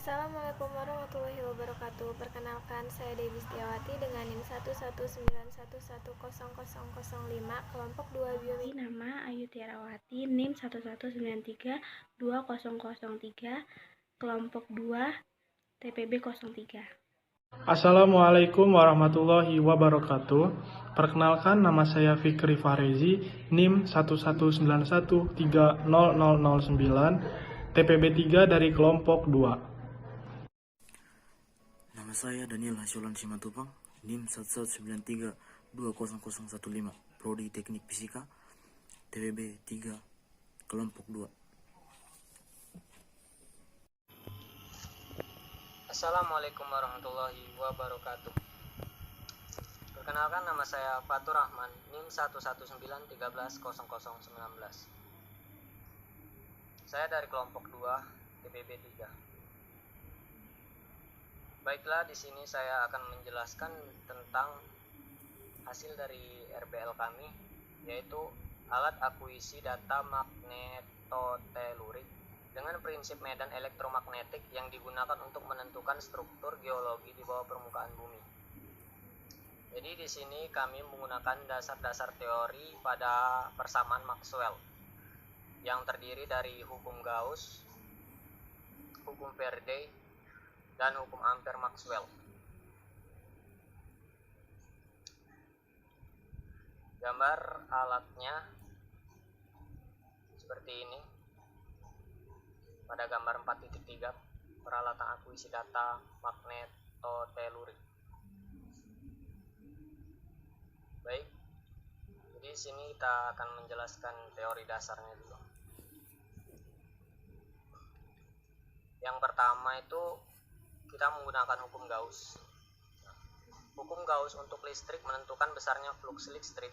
Assalamualaikum warahmatullahi wabarakatuh. Perkenalkan, saya Dewi Setiawati dengan NIM 119110005, kelompok 2 biologi. Nama Ayu Tiarawati, NIM 119320003, kelompok 2, TPB 03. Assalamualaikum warahmatullahi wabarakatuh. Perkenalkan, nama saya Fikri Farezi, NIM 119130009, TPB 3 dari kelompok 2. Nama saya Daniel Hasyolan Simatupang, NIM 119320015, Prodi Teknik Fisika, TPB 3, kelompok 2. Assalamualaikum warahmatullahi wabarakatuh. Perkenalkan, nama saya Fatur Rahman, NIM 119130019. Saya dari kelompok 2, TPB 3. Baiklah, di sini saya akan menjelaskan tentang hasil dari RBL kami, yaitu alat akuisisi data magnetotelurik dengan prinsip medan elektromagnetik yang digunakan untuk menentukan struktur geologi di bawah permukaan bumi. Jadi di sini kami menggunakan dasar-dasar teori pada persamaan Maxwell yang terdiri dari hukum Gauss, hukum Faraday, dan hukum Ampere Maxwell. Gambar alatnya seperti ini. Pada gambar 4.3, peralatan akuisisi data magnetotelurik. Baik, jadi di sini kita akan menjelaskan teori dasarnya dulu. Yang pertama itu kita menggunakan hukum Gauss. Hukum Gauss untuk listrik menentukan besarnya fluks listrik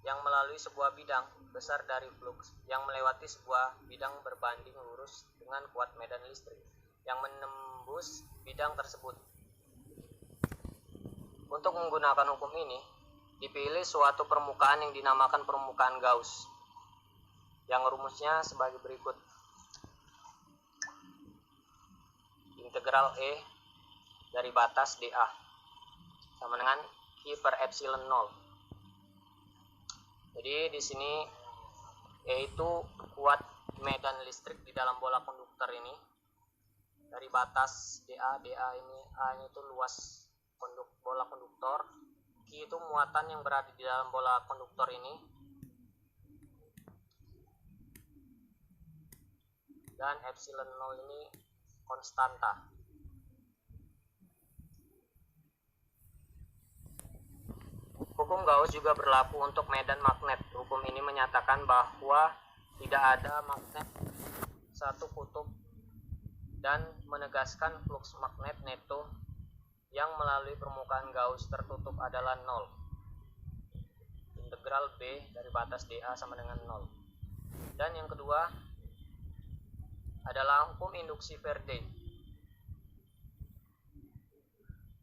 yang melalui sebuah bidang besar dari fluks yang melewati sebuah bidang berbanding lurus dengan kuat medan listrik yang menembus bidang tersebut. Untuk menggunakan hukum ini, dipilih suatu permukaan yang dinamakan permukaan Gauss, yang rumusnya sebagai berikut. Integral E dari batas dA sama dengan Q per epsilon 0. Jadi di sini yaitu kuat medan listrik di dalam bola konduktor ini dari batas dA. dA ini A ini itu luas bola konduktor, Q itu muatan yang berada di dalam bola konduktor ini, dan epsilon 0 ini konstanta. Hukum Gauss juga berlaku untuk medan magnet. Hukum ini menyatakan bahwa tidak ada magnet satu kutub dan menegaskan fluks magnet neto yang melalui permukaan Gauss tertutup adalah 0. Integral B dari batas dA sama dengan 0. Dan yang kedua adalah hukum induksi Faraday.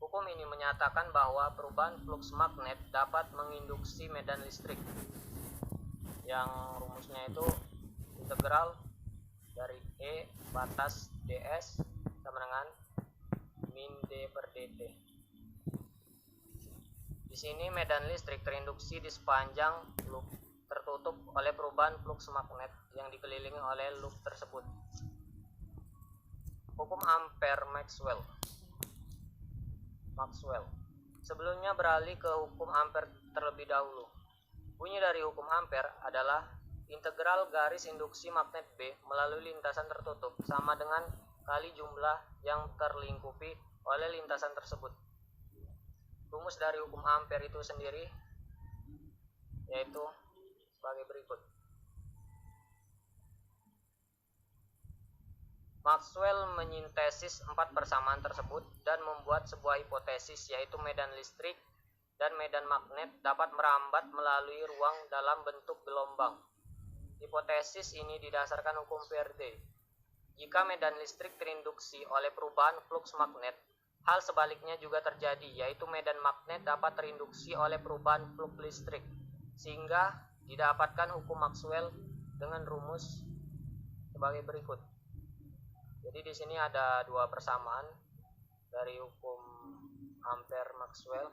Hukum ini menyatakan bahwa perubahan fluks magnet dapat menginduksi medan listrik, yang rumusnya itu integral dari E batas ds sama dengan min d per dt. Di sini medan listrik terinduksi di sepanjang loop tertutup oleh perubahan fluks magnet yang dikelilingi oleh loop tersebut. Hukum Ampere Maxwell. Sebelumnya beralih ke hukum Ampere terlebih dahulu. Bunyi dari hukum Ampere adalah integral garis induksi magnet B melalui lintasan tertutup sama dengan kali jumlah yang terlingkupi oleh lintasan tersebut. Rumus dari hukum Ampere itu sendiri yaitu sebagai berikut. Maxwell menyintesis 4 persamaan tersebut dan membuat sebuah hipotesis, yaitu medan listrik dan medan magnet dapat merambat melalui ruang dalam bentuk gelombang. Hipotesis ini didasarkan hukum Faraday. Jika medan listrik terinduksi oleh perubahan fluks magnet, hal sebaliknya juga terjadi, yaitu medan magnet dapat terinduksi oleh perubahan fluks listrik, sehingga didapatkan hukum Maxwell dengan rumus sebagai berikut. Jadi di sini ada dua persamaan dari hukum Ampere-Maxwell.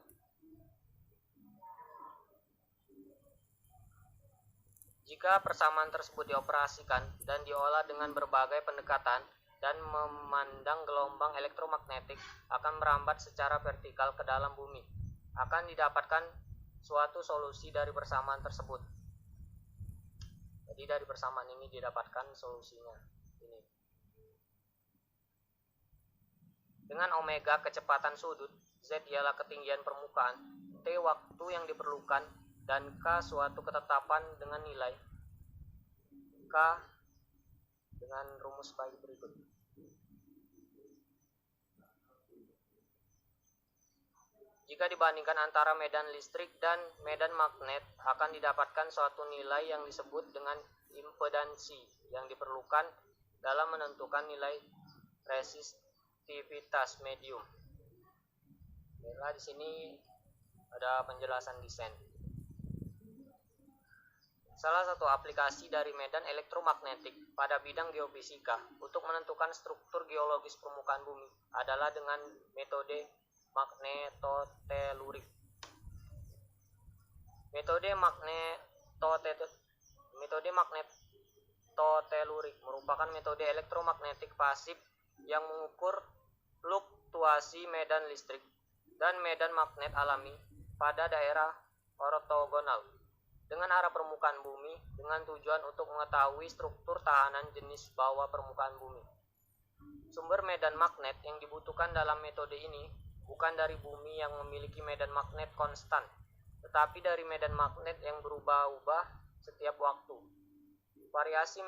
Jika persamaan tersebut dioperasikan dan diolah dengan berbagai pendekatan dan memandang gelombang elektromagnetik akan merambat secara vertikal ke dalam bumi, akan didapatkan suatu solusi dari persamaan tersebut. Jadi dari persamaan ini didapatkan solusinya ini. Dengan omega kecepatan sudut, Z ialah ketinggian permukaan, T waktu yang diperlukan, dan K suatu ketetapan dengan nilai K dengan rumus baik berikut. Jika dibandingkan antara medan listrik dan medan magnet, akan didapatkan suatu nilai yang disebut dengan impedansi yang diperlukan dalam menentukan nilai resistivitas medium. Nah, di sini ada penjelasan desain. Salah satu aplikasi dari medan elektromagnetik pada bidang geofisika untuk menentukan struktur geologis permukaan bumi adalah dengan metode magnetotelurik. Metode magnetotelurik merupakan metode elektromagnetik pasif yang mengukur fluktuasi medan listrik dan medan magnet alami pada daerah ortogonal dengan arah permukaan bumi dengan tujuan untuk mengetahui struktur tahanan jenis bawah permukaan bumi. Sumber medan magnet yang dibutuhkan dalam metode ini bukan dari bumi yang memiliki medan magnet konstan, tetapi dari medan magnet yang berubah-ubah setiap waktu. Variasi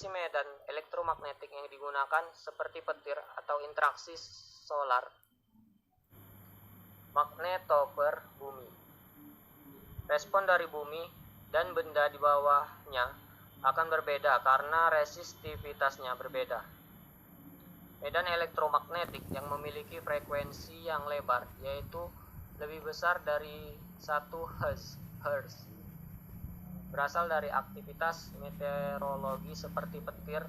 medan elektromagnetik yang digunakan seperti petir atau interaksi solar, magnetosfer bumi. Respon dari bumi dan benda di bawahnya akan berbeda karena resistivitasnya berbeda. Medan elektromagnetik yang memiliki frekuensi yang lebar, yaitu lebih besar dari 1 Hz, berasal dari aktivitas meteorologi seperti petir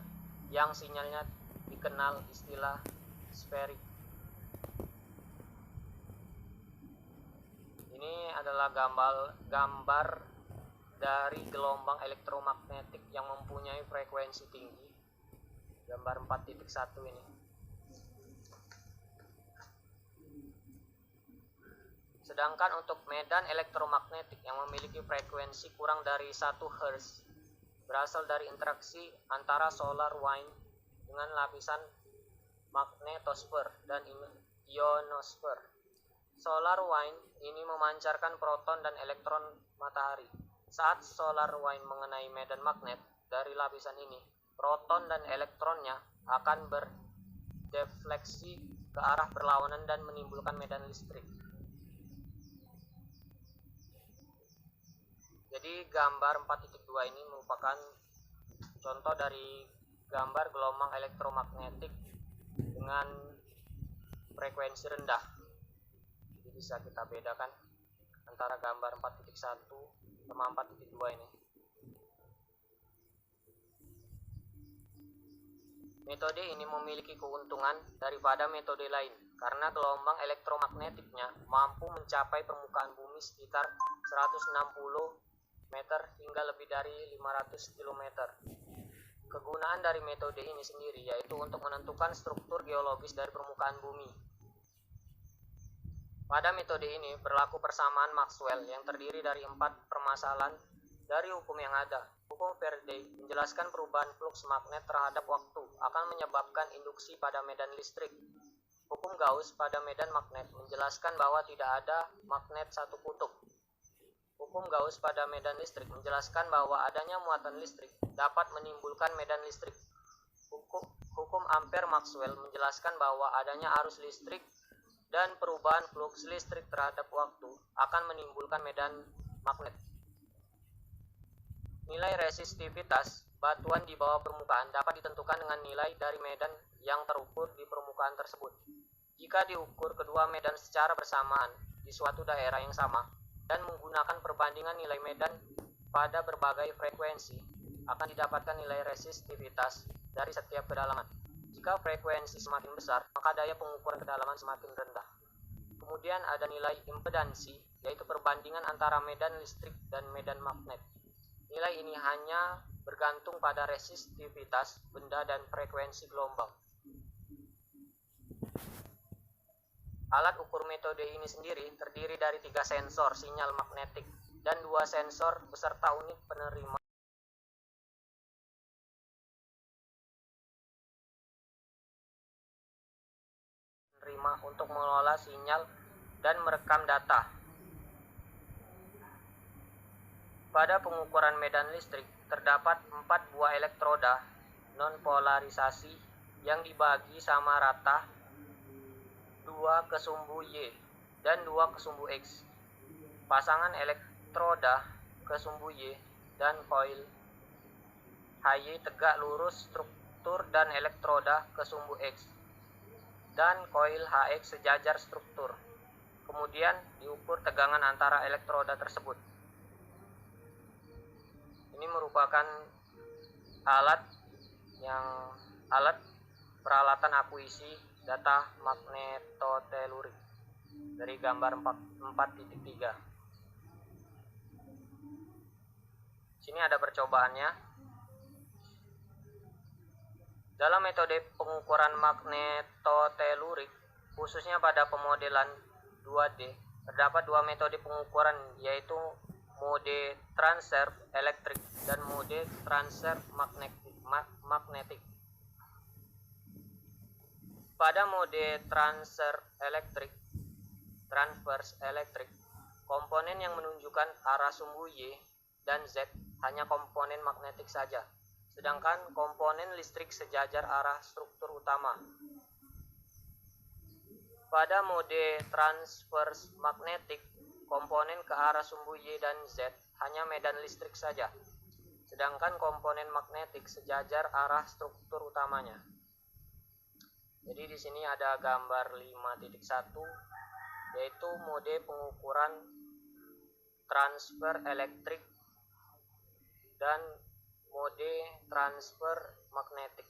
yang sinyalnya dikenal istilah sferik. Ini adalah gambar dari gelombang elektromagnetik yang mempunyai frekuensi tinggi. Gambar 4.1 ini. Sedangkan untuk medan elektromagnetik yang memiliki frekuensi kurang dari 1 Hz berasal dari interaksi antara solar wind dengan lapisan magnetosfer dan ionosfer. Solar wind ini memancarkan proton dan elektron matahari. Saat solar wind mengenai medan magnet dari lapisan ini, proton dan elektronnya akan berdefleksi ke arah berlawanan dan menimbulkan medan listrik. Jadi gambar 4.2 ini merupakan contoh dari gambar gelombang elektromagnetik dengan frekuensi rendah. Jadi bisa kita bedakan antara gambar 4.1 sama 4.2 ini. Metode ini memiliki keuntungan daripada metode lain karena gelombang elektromagnetiknya mampu mencapai permukaan bumi sekitar 160 meter hingga lebih dari 500 km. Kegunaan dari metode ini sendiri yaitu untuk menentukan struktur geologis dari permukaan bumi. Pada metode ini berlaku persamaan Maxwell yang terdiri dari 4 permasalahan dari hukum yang ada. Hukum Faraday menjelaskan perubahan fluks magnet terhadap waktu akan menyebabkan induksi pada medan listrik. Hukum Gauss pada medan magnet menjelaskan bahwa tidak ada magnet satu kutub. Hukum Gauss pada medan listrik menjelaskan bahwa adanya muatan listrik dapat menimbulkan medan listrik. Hukum Ampere-Maxwell menjelaskan bahwa adanya arus listrik dan perubahan fluks listrik terhadap waktu akan menimbulkan medan magnet. Nilai resistivitas batuan di bawah permukaan dapat ditentukan dengan nilai dari medan yang terukur di permukaan tersebut. Jika diukur kedua medan secara bersamaan di suatu daerah yang sama dan menggunakan perbandingan nilai medan pada berbagai frekuensi, akan didapatkan nilai resistivitas dari setiap kedalaman. Jika frekuensi semakin besar, maka daya pengukuran kedalaman semakin rendah. Kemudian ada nilai impedansi, yaitu perbandingan antara medan listrik dan medan magnet. Nilai ini hanya bergantung pada resistivitas benda dan frekuensi gelombang. Alat ukur metode ini sendiri terdiri dari 3 sensor sinyal magnetik dan 2 sensor beserta unit penerima untuk mengelola sinyal dan merekam data. Pada pengukuran medan listrik terdapat 4 buah elektroda non-polarisasi yang dibagi sama rata 2 ke sumbu Y dan 2 ke sumbu X. Pasangan elektroda ke sumbu Y dan koil HY tegak lurus struktur dan elektroda ke sumbu X dan koil HX sejajar struktur. Kemudian diukur tegangan antara elektroda tersebut. Ini merupakan alat peralatan akuisi data magnetotelurik dari gambar 4.3. Sini ada percobaannya. Dalam metode pengukuran magnetotelurik, khususnya pada pemodelan 2D, terdapat 2 metode pengukuran, yaitu mode transfer elektrik dan mode transfer magnetik. Pada mode transfer elektrik, komponen yang menunjukkan arah sumbu Y dan Z hanya komponen magnetik saja, sedangkan komponen listrik sejajar arah struktur utama. Pada mode transverse magnetik, komponen ke arah sumbu Y dan Z hanya medan listrik saja, sedangkan komponen magnetik sejajar arah struktur utamanya. Jadi di sini ada gambar 5.1, yaitu mode pengukuran transfer elektrik dan mode transfer magnetik.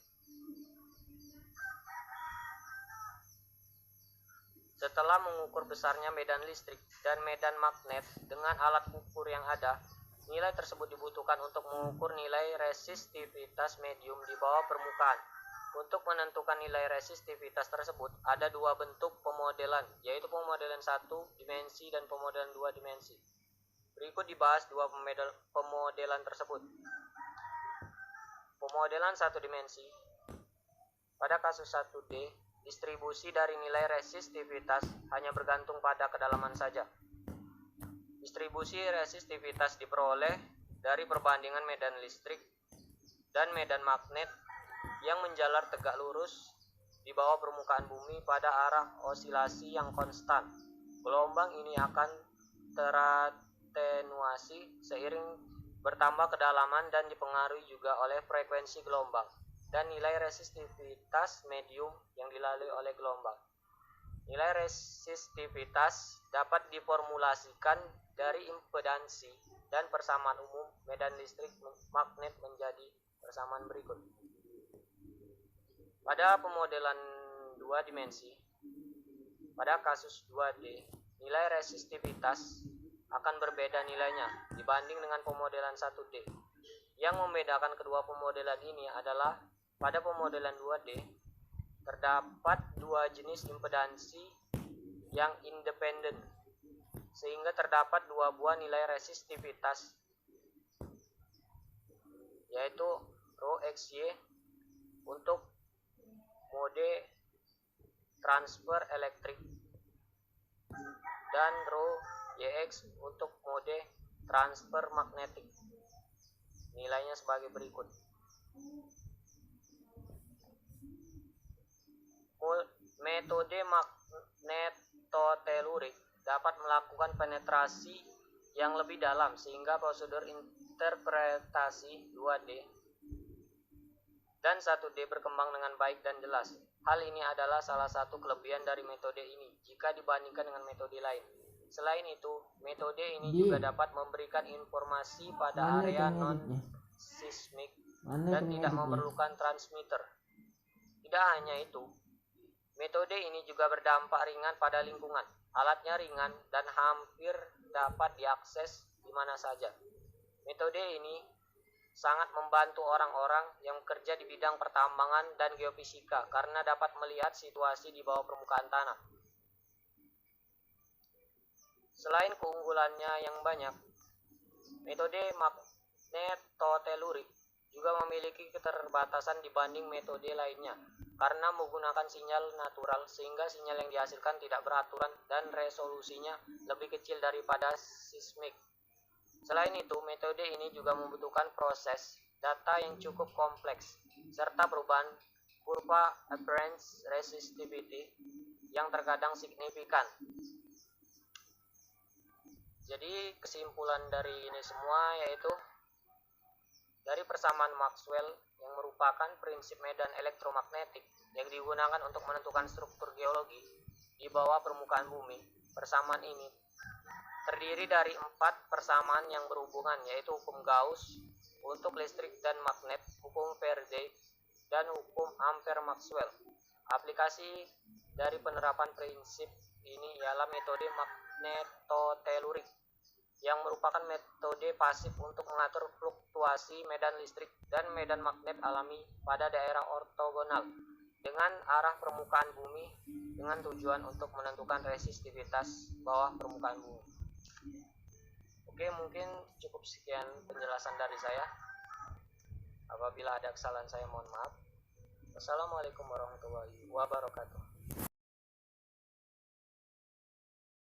Setelah mengukur besarnya medan listrik dan medan magnet dengan alat ukur yang ada, nilai tersebut dibutuhkan untuk mengukur nilai resistivitas medium di bawah permukaan. Untuk menentukan nilai resistivitas tersebut, ada 2 bentuk pemodelan, yaitu pemodelan 1 dimensi dan pemodelan 2 dimensi. Berikut dibahas 2 pemodelan tersebut. Pemodelan 1 dimensi. Pada kasus 1D, distribusi dari nilai resistivitas hanya bergantung pada kedalaman saja. Distribusi resistivitas diperoleh dari perbandingan medan listrik dan medan magnet yang menjalar tegak lurus di bawah permukaan bumi pada arah osilasi yang konstan. Gelombang ini akan teratenuasi seiring bertambah kedalaman dan dipengaruhi juga oleh frekuensi gelombang dan nilai resistivitas medium yang dilalui oleh gelombang. Nilai resistivitas dapat diformulasikan dari impedansi dan persamaan umum medan listrik magnet menjadi persamaan berikut. Pada pemodelan 2 dimensi, pada kasus 2D, nilai resistivitas akan berbeda nilainya dibanding dengan pemodelan 1D. Yang membedakan kedua pemodelan ini adalah pada pemodelan 2D, terdapat 2 jenis impedansi yang independen, sehingga terdapat 2 buah nilai resistivitas, yaitu ρXY untuk mode transfer elektrik dan ρYX untuk mode transfer magnetik. Nilainya sebagai berikut. Metode magnetotelurik dapat melakukan penetrasi yang lebih dalam sehingga prosedur interpretasi 2D dan 1D berkembang dengan baik dan jelas. Hal ini adalah salah satu kelebihan dari metode ini jika dibandingkan dengan metode lain. Selain itu, metode ini juga dapat memberikan informasi pada area seismik dan tidak memerlukan transmitter. Tidak hanya itu, metode ini juga berdampak ringan pada lingkungan. Alatnya ringan dan hampir dapat diakses di mana saja. Metode ini sangat membantu orang-orang yang bekerja di bidang pertambangan dan geofisika karena dapat melihat situasi di bawah permukaan tanah. Selain keunggulannya yang banyak, metode magnetotelurik juga memiliki keterbatasan dibanding metode lainnya karena menggunakan sinyal natural sehingga sinyal yang dihasilkan tidak beraturan dan resolusinya lebih kecil daripada seismik. Selain itu, metode ini juga membutuhkan proses data yang cukup kompleks serta perubahan kurva appearance resistivity yang terkadang signifikan. Jadi kesimpulan dari ini semua yaitu dari persamaan Maxwell yang merupakan prinsip medan elektromagnetik yang digunakan untuk menentukan struktur geologi di bawah permukaan bumi. Persamaan ini terdiri dari 4 persamaan yang berhubungan yaitu hukum Gauss untuk listrik dan magnet, hukum Faraday, dan hukum Ampere-Maxwell. Aplikasi dari penerapan prinsip ini ialah metode magnetotelurik yang merupakan metode pasif untuk mengatur fluktuasi medan listrik dan medan magnet alami pada daerah ortogonal dengan arah permukaan bumi dengan tujuan untuk menentukan resistivitas bawah permukaan bumi. Oke, mungkin cukup sekian penjelasan dari saya. Apabila ada kesalahan saya mohon maaf. Wassalamualaikum warahmatullahi wabarakatuh.